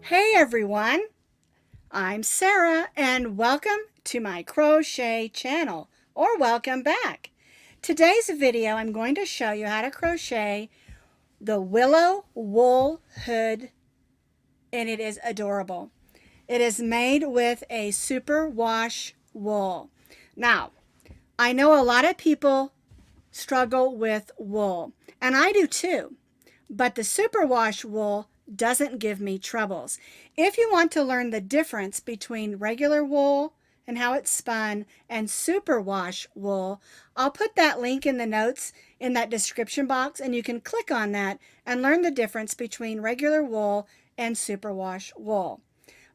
Hey everyone, I'm Sarah and welcome to my crochet channel, or welcome back. Today's video I'm going to show you how to crochet the Willow Wool Hood, and it is adorable. It is made with a superwash wool. Now, I know a lot of people struggle with wool, and I do too. But the superwash wool doesn't give me troubles. If you want to learn the difference between regular wool and how it's spun and superwash wool, I'll put that link in the notes in that description box, and you can click on that and learn the difference between regular wool and superwash wool.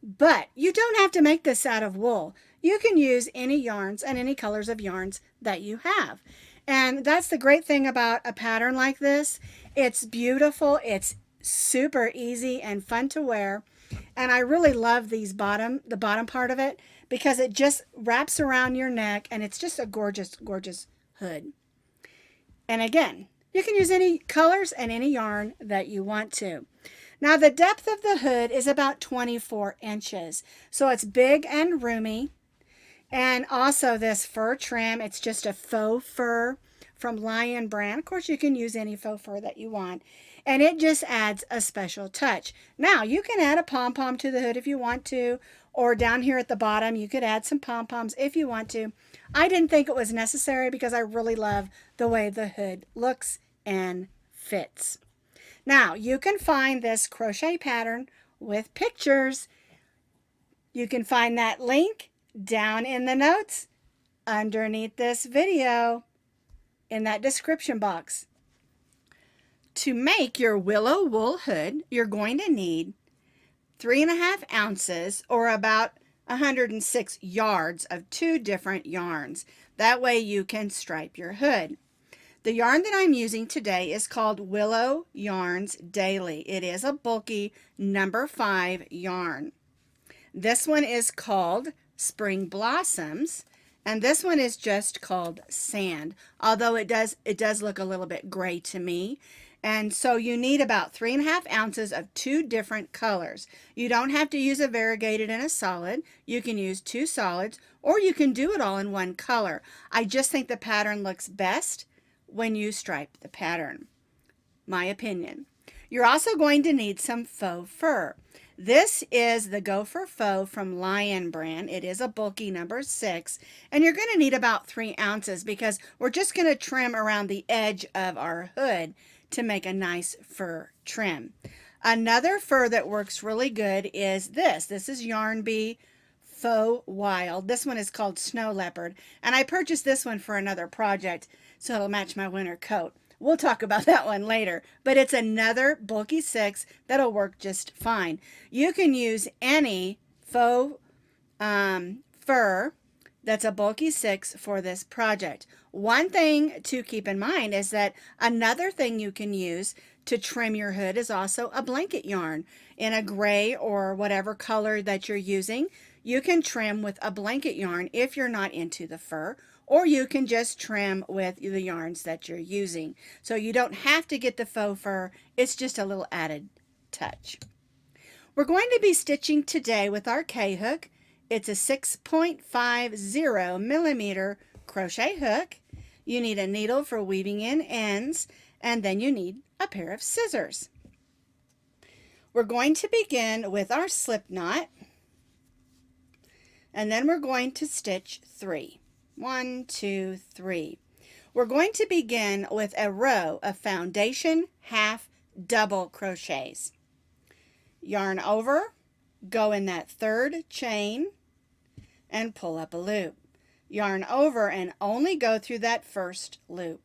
But you don't have to make this out of wool. You can use any yarns and any colors of yarns that you have. And that's the great thing about a pattern like this. It's beautiful, it's super easy and fun to wear. And I really love the bottom part of it, because it just wraps around your neck and it's just a gorgeous, gorgeous hood. And again, you can use any colors and any yarn that you want to. Now the depth of the hood is about 24 inches. So it's big and roomy. And also this fur trim, it's just a faux fur from Lionbrand. Of course, you can use any faux fur that you want. And it just adds a special touch. Now, you can add a pom-pom to the hood if you want to. Or down here at the bottom, you could add some pom-poms if you want to. I didn't think it was necessary because I really love the way the hood looks and fits. Now, you can find this crochet pattern with pictures. You can find that link down in the notes underneath this video in that description box. To make your willow wool hood, you're going to need 3.5 ounces or about 106 yards of 2 different yarns. That way you can stripe your hood. The yarn that I'm using today is called Willow Yarns Daily. It is a bulky number 5 yarn. This one is called Spring Blossoms, and this one is just called Sand, although it does look a little bit gray to me. And so you need about 3.5 ounces of 2 different colors. You don't have to use a variegated and a solid. You can use 2 solids, or you can do it all in one color. I just think the pattern looks best when you stripe the pattern. My opinion. You're also going to need some faux fur. This is the Gopher Faux from Lionbrand. It is a bulky number 6, and you're going to need about 3 ounces because we're just going to trim around the edge of our hood to make a nice fur trim. Another fur that works really good is this. This is Yarn Bee Faux Wild. This one is called Snow Leopard, and I purchased this one for another project so it'll match my winter coat. We'll talk about that one later, but it's another bulky 6 that'll work just fine. You can use any faux fur that's a bulky 6 for this project. One thing to keep in mind is that another thing you can use to trim your hood is also a blanket yarn in a gray or whatever color that you're using. You can trim with a blanket yarn if you're not into the fur, or you can just trim with the yarns that you're using. So you don't have to get the faux fur, it's just a little added touch. We're going to be stitching today with our K-hook. It's a 6.50 millimeter crochet hook. You need a needle for weaving in ends, and then you need a pair of scissors. We're going to begin with our slip knot, and then we're going to stitch 3. 1, 2, 3. We're going to begin with a row of foundation half double crochets. Yarn over, go in that 3rd chain, and pull up a loop. Yarn over and only go through that 1st loop.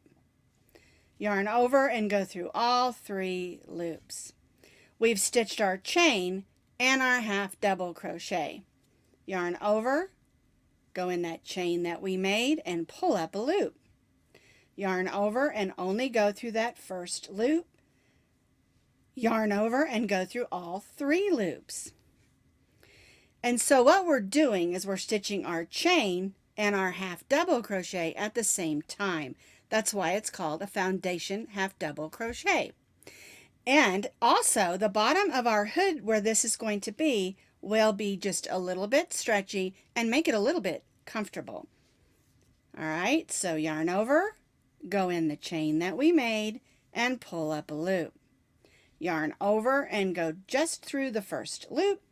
Yarn over and go through all 3 loops. We've stitched our chain and our half double crochet. Yarn over, go in that chain that we made and pull up a loop. Yarn over and only go through that 1st loop. Yarn over and go through all 3 loops. And so what we're doing is we're stitching our chain and our half double crochet at the same time. That's why it's called a foundation half double crochet. And also the bottom of our hood where this is going to be will be just a little bit stretchy and make it a little bit comfortable. All right, so yarn over, go in the chain that we made and pull up a loop. Yarn over and go just through the first loop.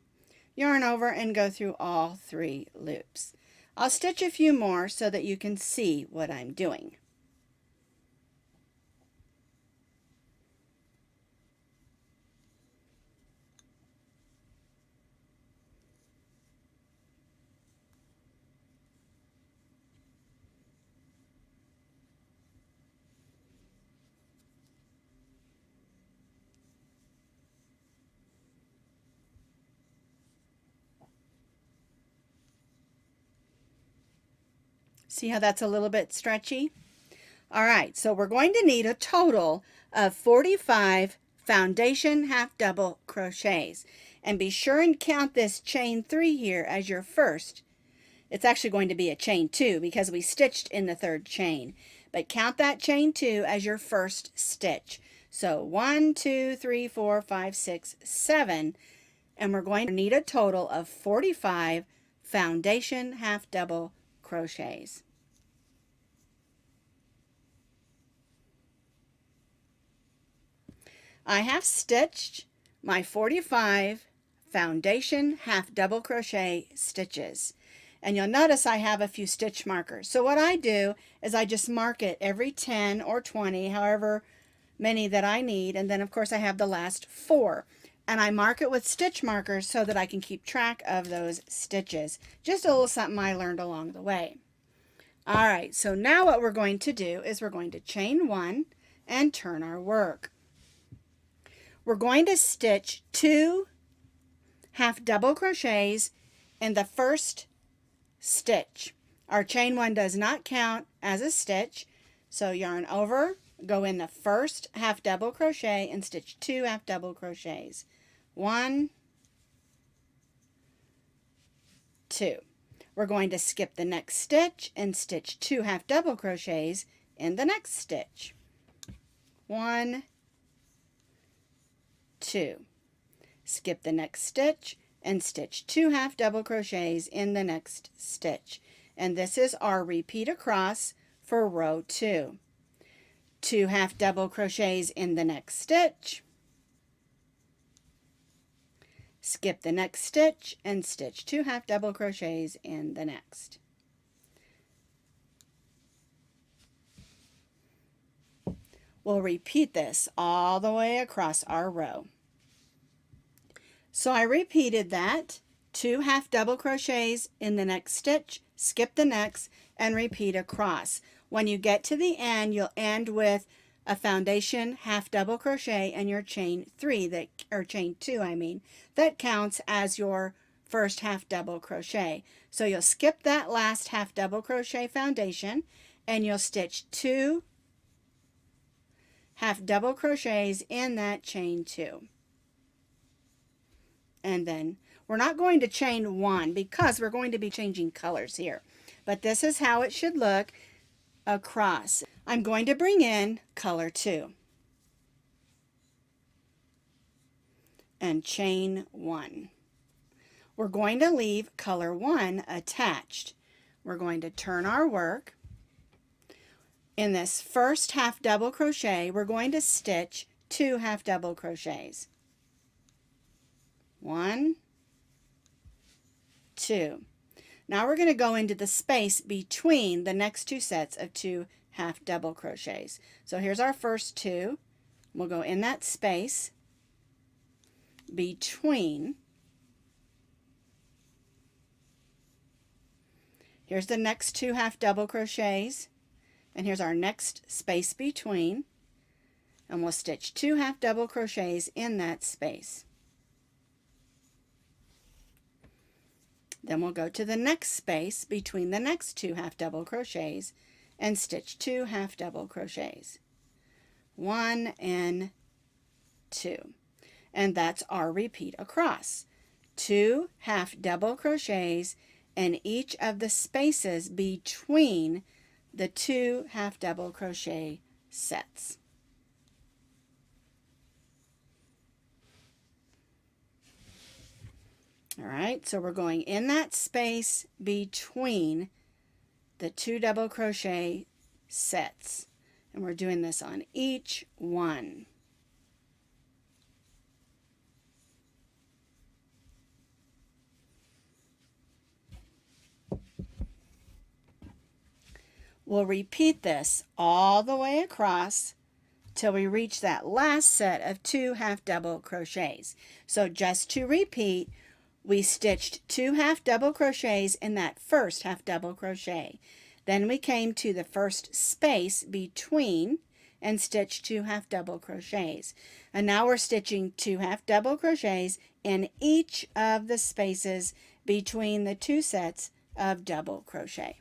Yarn over and go through all 3 loops. I'll stitch a few more so that you can see what I'm doing. See how that's a little bit stretchy? All right, so we're going to need a total of 45 foundation half double crochets. And be sure and count this chain 3 here as your first. It's actually going to be a chain 2 because we stitched in the 3rd chain. But count that chain 2 as your first stitch. So 1, 2, 3, 4, 5, 6, 7. And we're going to need a total of 45 foundation half double crochets. I have stitched my 45 foundation half double crochet stitches, and you'll notice I have a few stitch markers. So what I do is I just mark it every 10 or 20, however many that I need, and then of course I have the last 4, and I mark it with stitch markers so that I can keep track of those stitches. Just a little something I learned along the way. All right, so now what we're going to do is we're going to chain 1 and turn our work. We're going to stitch 2 half double crochets in the first stitch. Our chain 1 does not count as a stitch, so yarn over, go in the first half double crochet and stitch 2 half double crochets. 1, 2. We're going to skip the next stitch and stitch 2 half double crochets in the next stitch. 1, 2. Skip the next stitch and stitch 2 half double crochets in the next stitch. And this is our repeat across for row 2. 2 half double crochets in the next stitch. Skip the next stitch and stitch 2 half double crochets in the next. We'll repeat this all the way across our row. So I repeated that, 2 half double crochets in the next stitch, skip the next, and repeat across. When you get to the end, you'll end with a foundation half double crochet and your chain 3, or chain 2 I mean, that counts as your first half double crochet. So you'll skip that last half double crochet foundation and you'll stitch 2 half double crochets in that chain 2. And then we're not going to chain 1 because we're going to be changing colors here. But this is how it should look across. I'm going to bring in color 2 and chain 1. We're going to leave color 1 attached. We're going to turn our work. In this first half double crochet, we're going to stitch 2 half double crochets. 1, 2. Now we're going to go into the space between the next 2 sets of 2 half double crochets. So here's our first 2. We'll go in that space between. Here's the next 2 half double crochets, and here's our next space between, and we'll stitch 2 half double crochets in that space. Then we'll go to the next space between the next 2 half double crochets and stitch 2 half double crochets. 1 and 2. And that's our repeat across. 2 half double crochets in each of the spaces between the 2 half double crochet sets. All right, so we're going in that space between the 2 double crochet sets, and we're doing this on each one. We'll repeat this all the way across till we reach that last set of 2 half double crochets. So just to repeat, we stitched 2 half double crochets in that first half double crochet. Then we came to the first space between and stitched 2 half double crochets. And now we're stitching 2 half double crochets in each of the spaces between the 2 sets of double crochet.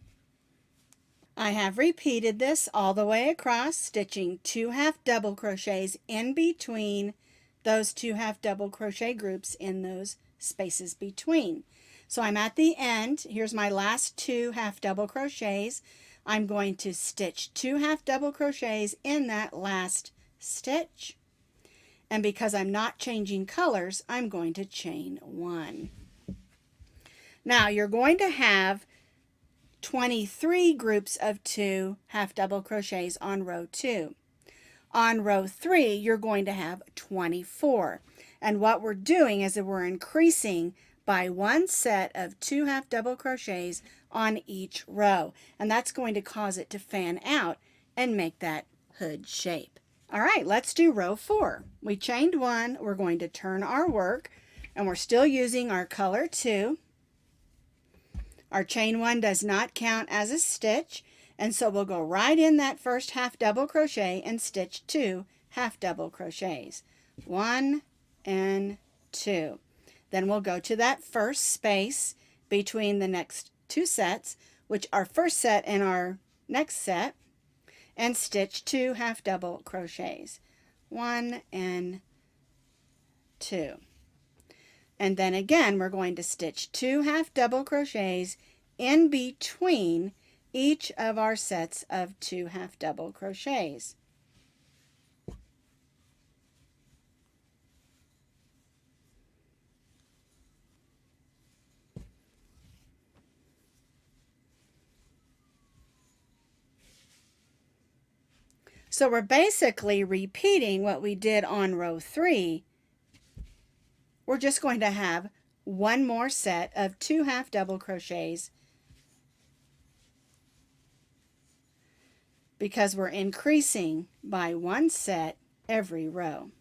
I have repeated this all the way across, stitching 2 half double crochets in between those 2 half double crochet groups in those spaces between. So I'm at the end. Here's my last 2 half double crochets. I'm going to stitch 2 half double crochets in that last stitch. And because I'm not changing colors, I'm going to chain 1. Now you're going to have 23 groups of 2 half double crochets on row 2. On row 3, you're going to have 24. And what we're doing is that we're increasing by 1 set of 2 half double crochets on each row. And that's going to cause it to fan out and make that hood shape. All right, let's do row 4. We chained 1. We're going to turn our work, and we're still using our color 2. Our chain 1 does not count as a stitch, and so we'll go right in that first half double crochet and stitch 2 half double crochets. 1 and 2. Then we'll go to that first space between the next 2 sets, which are first set and our next set, and stitch 2 half double crochets. 1 and 2. And then again, we're going to stitch 2 half double crochets in between each of our sets of 2 half double crochets. So we're basically repeating what we did on row 3. We're just going to have one more set of 2 half double crochets because we're increasing by 1 set every row.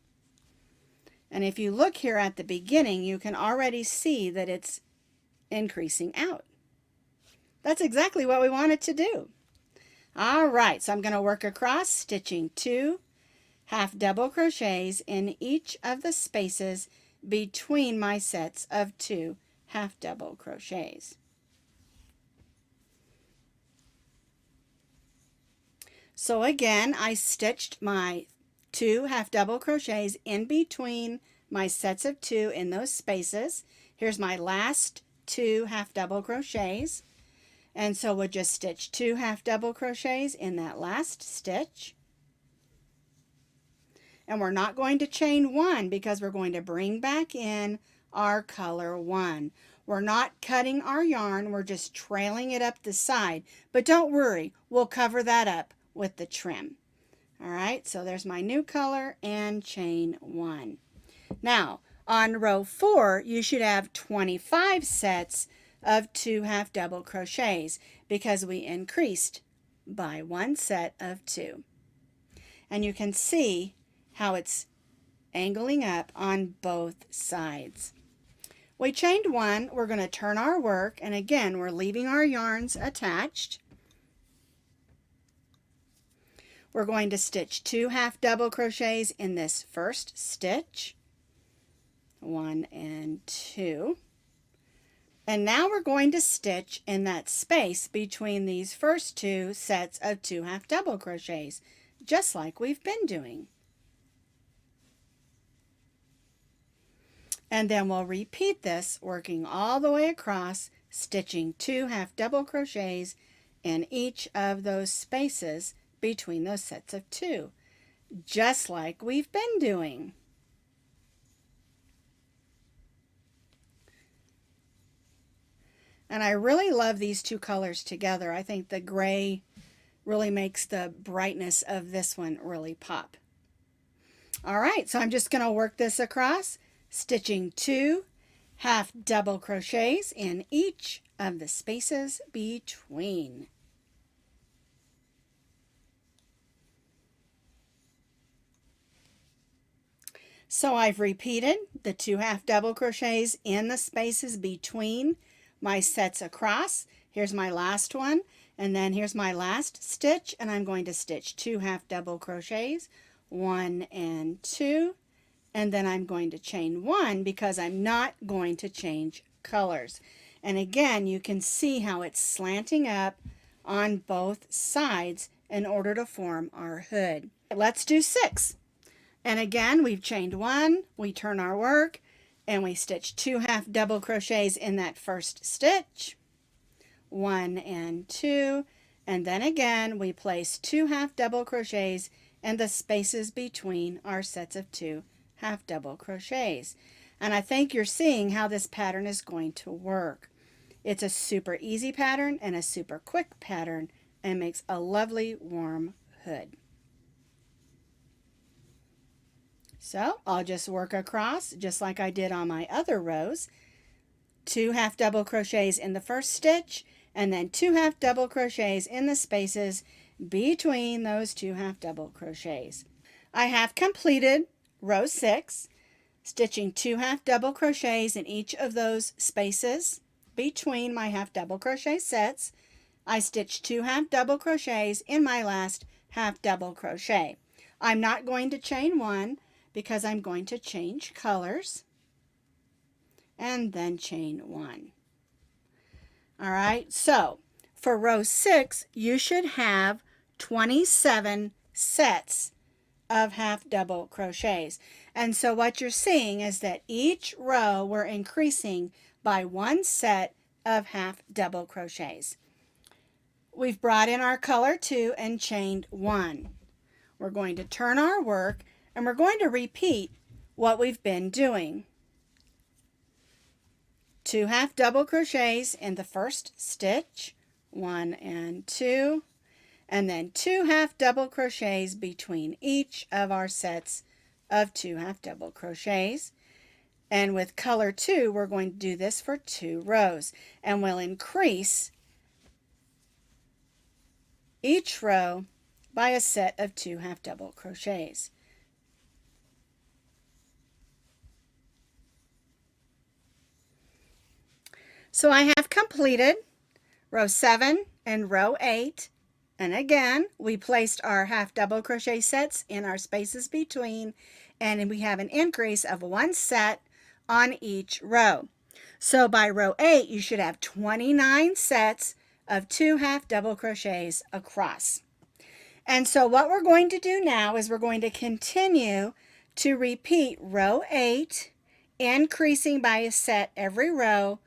And if you look here at the beginning, you can already see that it's increasing out. That's exactly what we want it to do. All right, so I'm going to work across, stitching 2 half double crochets in each of the spaces between my sets of 2 half double crochets. So again, I stitched my 2 half double crochets in between my sets of 2 in those spaces. Here's my last 2 half double crochets, and so we'll just stitch 2 half double crochets in that last stitch. And we're not going to chain 1 because we're going to bring back in our color 1. We're not cutting our yarn, we're just trailing it up the side. But don't worry, we'll cover that up with the trim. All right, so there's my new color and chain 1. Now, on row 4, you should have 25 sets of 2 half double crochets because we increased by 1 set of 2. And you can see how it's angling up on both sides. We chained 1, we're going to turn our work, and again we're leaving our yarns attached. We're going to stitch 2 half double crochets in this first stitch. 1 and 2. And now we're going to stitch in that space between these first 2 sets of 2 half double crochets, just like we've been doing. And then we'll repeat this, working all the way across, stitching 2 half double crochets in each of those spaces between those sets of 2, just like we've been doing. And I really love these two colors together. I think the gray really makes the brightness of this one really pop. All right, so I'm just going to work this across, stitching 2 half double crochets in each of the spaces between. So I've repeated the 2 half double crochets in the spaces between my sets across. Here's my last one, and then here's my last stitch, and I'm going to stitch 2 half double crochets, 1 and 2, and then I'm going to chain 1 because I'm not going to change colors. And again, you can see how it's slanting up on both sides in order to form our hood. Let's do 6. And again, we've chained 1, we turn our work, and we stitch 2 half double crochets in that first stitch, 1 and 2, and then again we place 2 half double crochets in the spaces between our sets of 2 half double crochets. And I think you're seeing how this pattern is going to work. It's a super easy pattern and a super quick pattern, and makes a lovely warm hood. So I'll just work across just like I did on my other rows. 2 half double crochets in the first stitch, and then 2 half double crochets in the spaces between those 2 half double crochets. I have completed row 6, stitching 2 half double crochets in each of those spaces between my half double crochet sets. I stitched 2 half double crochets in my last half double crochet. I'm not going to chain 1 because I'm going to change colors, and then chain 1. All right, so for row 6, you should have 27 sets of half double crochets. And so what you're seeing is that each row we're increasing by 1 set of half double crochets. We've brought in our color 2 and chained 1. We're going to turn our work, and we're going to repeat what we've been doing. 2 half double crochets in the first stitch, 1 and 2, and then 2 half double crochets between each of our sets of 2 half double crochets. And with color 2, we're going to do this for 2 rows, and we'll increase each row by a set of 2 half double crochets. So I have completed row 7 and row 8, and again we placed our half double crochet sets in our spaces between, and we have an increase of 1 set on each row. So by row 8 you should have 29 sets of 2 half double crochets across. And so what we're going to do now is we're going to continue to repeat row 8, increasing by a set every row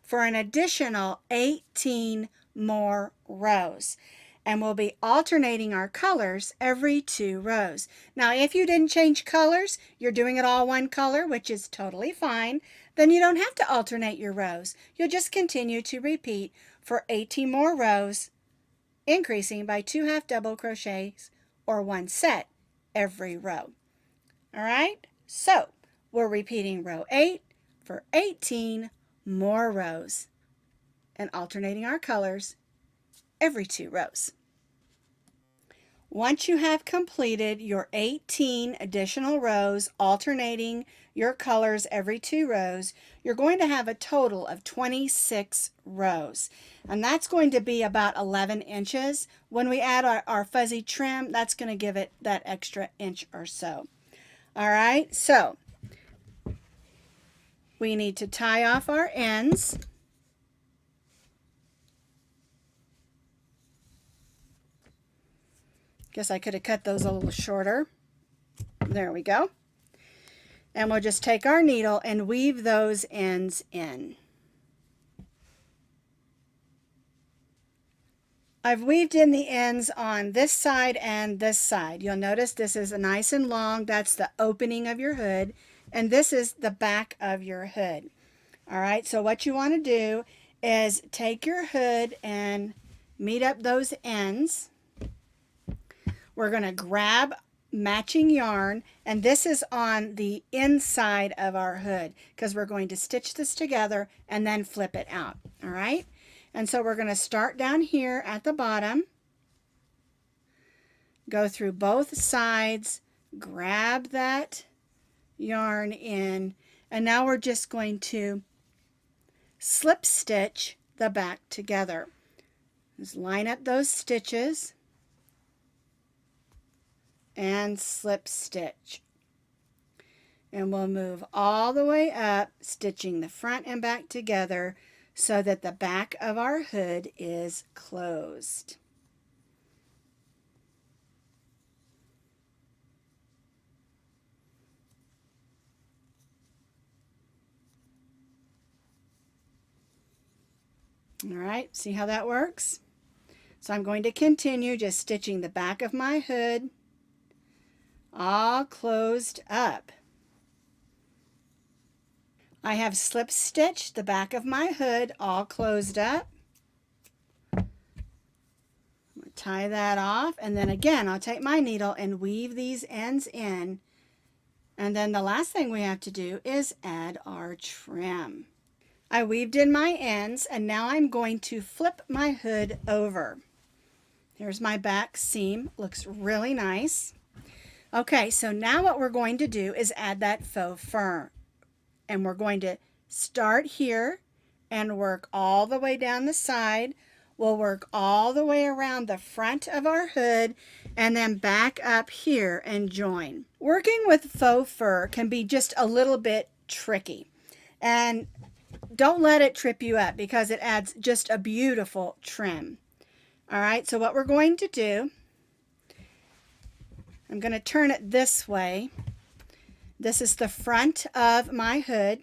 for an additional 18 more rows. And we'll be alternating our colors every 2 rows. Now, if you didn't change colors, you're doing it all one color, which is totally fine, then you don't have to alternate your rows. You'll just continue to repeat for 18 more rows, increasing by 2 half double crochets or 1 set every row. All right, so we're repeating row 8 for 18 more rows and alternating our colors every 2 rows. Once you have completed your 18 additional rows, alternating your colors every 2 rows, you're going to have a total of 26 rows. And that's going to be about 11 inches. When we add our fuzzy trim, that's going to give it that extra inch or so. All right, so we need to tie off our ends. Guess I could have cut those a little shorter. There we go. And we'll just take our needle and weave those ends in. I've weaved in the ends on this side and this side. You'll notice this is nice and long. That's the opening of your hood. And this is the back of your hood. All right, so what you want to do is take your hood and meet up those ends. We're going to grab matching yarn, and this is on the inside of our hood because we're going to stitch this together and then flip it out. All right, and so we're going to start down here at the bottom, go through both sides, grab that yarn in, and now we're just going to slip stitch the back together. Just line up those stitches and slip stitch, and we'll move all the way up, stitching the front and back together so that the back of our hood is closed. All right, see how that works? So I'm going to continue just stitching the back of my hood all closed up. I have slip stitched the back of my hood all closed up. I'm going to tie that off, and then again I'll take my needle and weave these ends in, and then the last thing we have to do is add our trim. I weaved in my ends, and now I'm going to flip my hood over. Here's my back seam, looks really nice. Okay, so now what we're going to do is add that faux fur. And we're going to start here and work all the way down the side. We'll work all the way around the front of our hood and then back up here and join. Working with faux fur can be just a little bit tricky. And don't let it trip you up because it adds just a beautiful trim. All right, so what we're going to do, I'm going to turn it this way. This is the front of my hood,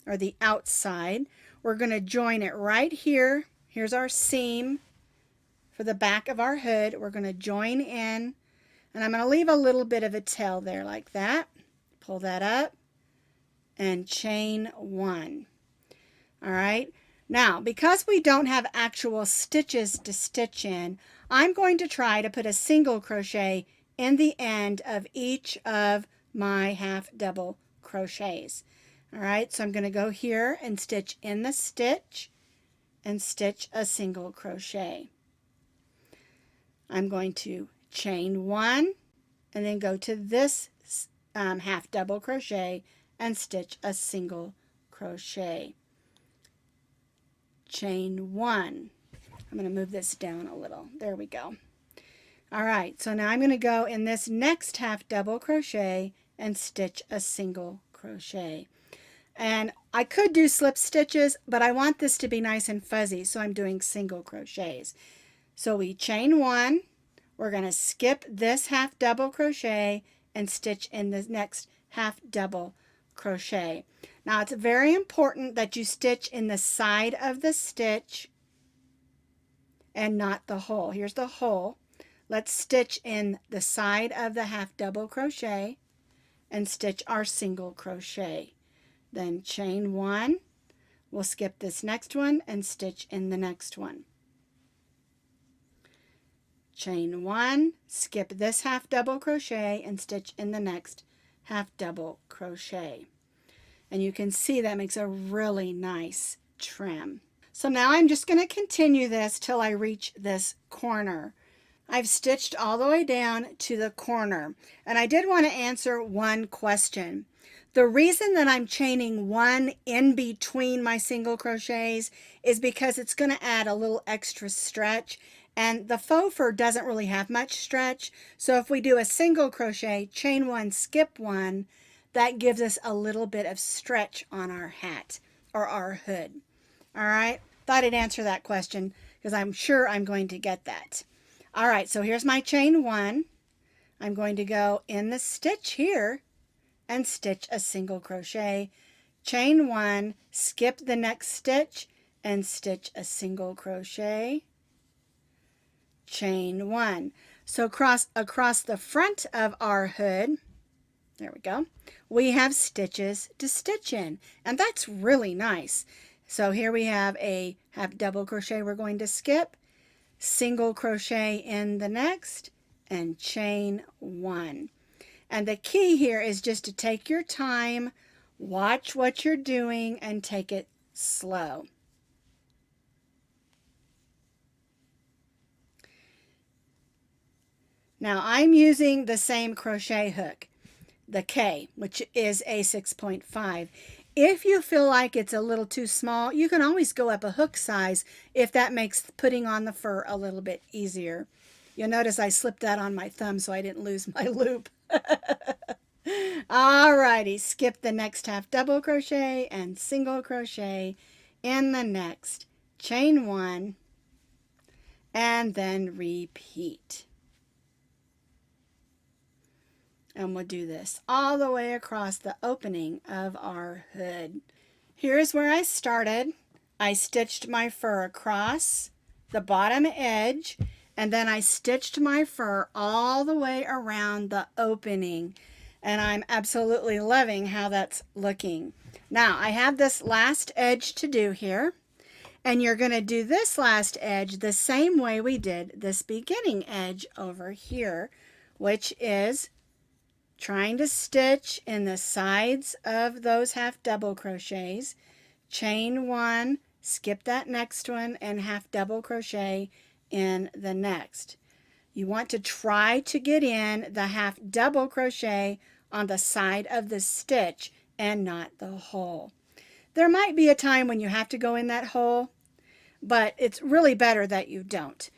or the outside. We're going to join it right here. Here's our seam for the back of our hood. We're going to join in, and I'm going to leave a little bit of a tail there like that. Pull that up and chain one. All right. Now, because we don't have actual stitches to stitch in, I'm going to try to put a single crochet in the end of each of my half double crochets. All right, so I'm going to go here and stitch in the stitch and stitch a single crochet. I'm going to chain one and then go to this half double crochet and stitch a single crochet. Chain one. I'm going to move this down a little. There we go. All right, so now I'm going to go in this next half double crochet and stitch a single crochet. And I could do slip stitches, but I want this to be nice and fuzzy, so I'm doing single crochets. So we chain one, we're going to skip this half double crochet and stitch in the next half double crochet. Now it's very important that you stitch in the side of the stitch and not the hole. Here's the hole. Let's stitch in the side of the half double crochet and stitch our single crochet. Then chain one, we'll skip this next one and stitch in the next one. Chain one, skip this half double crochet and stitch in the next half double crochet. And you can see that makes a really nice trim. So now I'm just going to continue this till I reach this corner. I've stitched all the way down to the corner, and I did want to answer one question. The reason that I'm chaining one in between my single crochets is because it's going to add a little extra stretch, and the faux fur doesn't really have much stretch. So if we do a single crochet, chain one, skip one, that gives us a little bit of stretch on our hat or our hood. All right, thought I'd answer that question because I'm sure I'm going to get that. All right, so here's my chain one. I'm going to go in the stitch here and stitch a single crochet. Chain one, skip the next stitch and stitch a single crochet. Chain one. So across the front of our hood, there we go, we have stitches to stitch in, and that's really nice. So here we have a half double crochet we're going to skip, single crochet in the next, and chain 1. And the key here is just to take your time, watch what you're doing, and take it slow. Now I'm using the same crochet hook, the K, which is a 6.5. If you feel like it's a little too small, you can always go up a hook size if that makes putting on the fur a little bit easier. You'll notice I slipped that on my thumb so I didn't lose my loop. Alrighty, skip the next half double crochet and single crochet in the next, chain 1, and then repeat. And we'll do this all the way across the opening of our hood. Here's where I started. I stitched my fur across the bottom edge, and then I stitched my fur all the way around the opening. And I'm absolutely loving how that's looking. Now I have this last edge to do here, and you're going to do this last edge the same way we did this beginning edge over here, which is trying to stitch in the sides of those half double crochets, chain 1, skip that next one, and half double crochet in the next. You want to try to get in the half double crochet on the side of the stitch and not the hole. There might be a time when you have to go in that hole, but it's really better that you don't,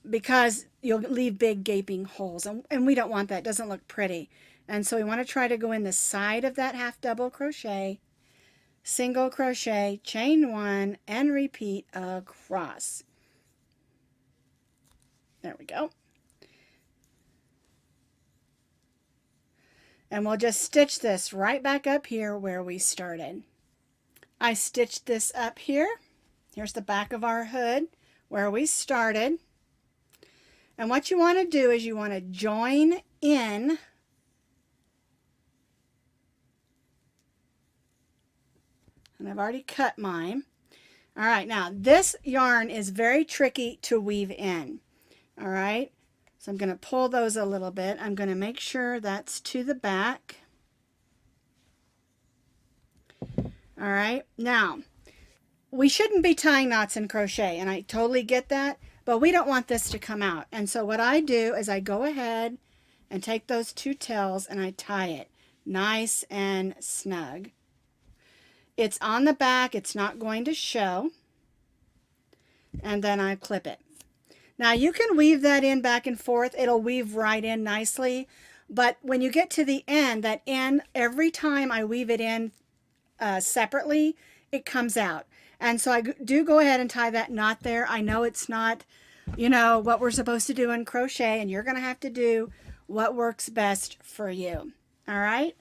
because you'll leave big gaping holes, and we don't want that. It doesn't look pretty. And so we want to try to go in the side of that half double crochet, single crochet, chain 1, and repeat across. There we go. And we'll just stitch this right back up here where we started. I stitched this up here. Here's the back of our hood where we started. And what you want to do is you want to join in and I've already cut mine. All right, now this yarn is very tricky to weave in. All right, so I'm going to pull those a little bit. I'm going to make sure that's to the back. All right, now we shouldn't be tying knots in crochet, and I totally get that, but we don't want this to come out. And so what I do is I go ahead and take those 2 tails and I tie it nice and snug. It's on the back, it's not going to show, and then I clip it. Now you can weave that in back and forth, it'll weave right in nicely, but when you get to the end, that end, every time I weave it in separately, it comes out. And so I do go ahead and tie that knot there. I know it's not, you know, what we're supposed to do in crochet, and you're going to have to do what works best for you. All right?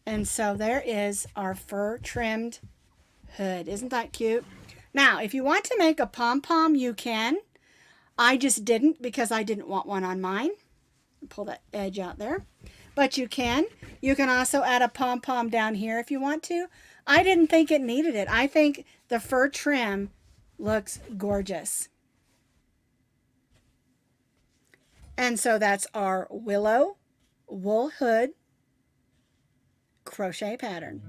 And so there is our fur trimmed hood. Isn't that cute? Now, if you want to make a pom-pom, you can. I just didn't because I didn't want one on mine. Pull that edge out there. But you can. You can also add a pom-pom down here if you want to. I didn't think it needed it. I think the fur trim looks gorgeous. And so that's our Willow Wool Hood crochet pattern.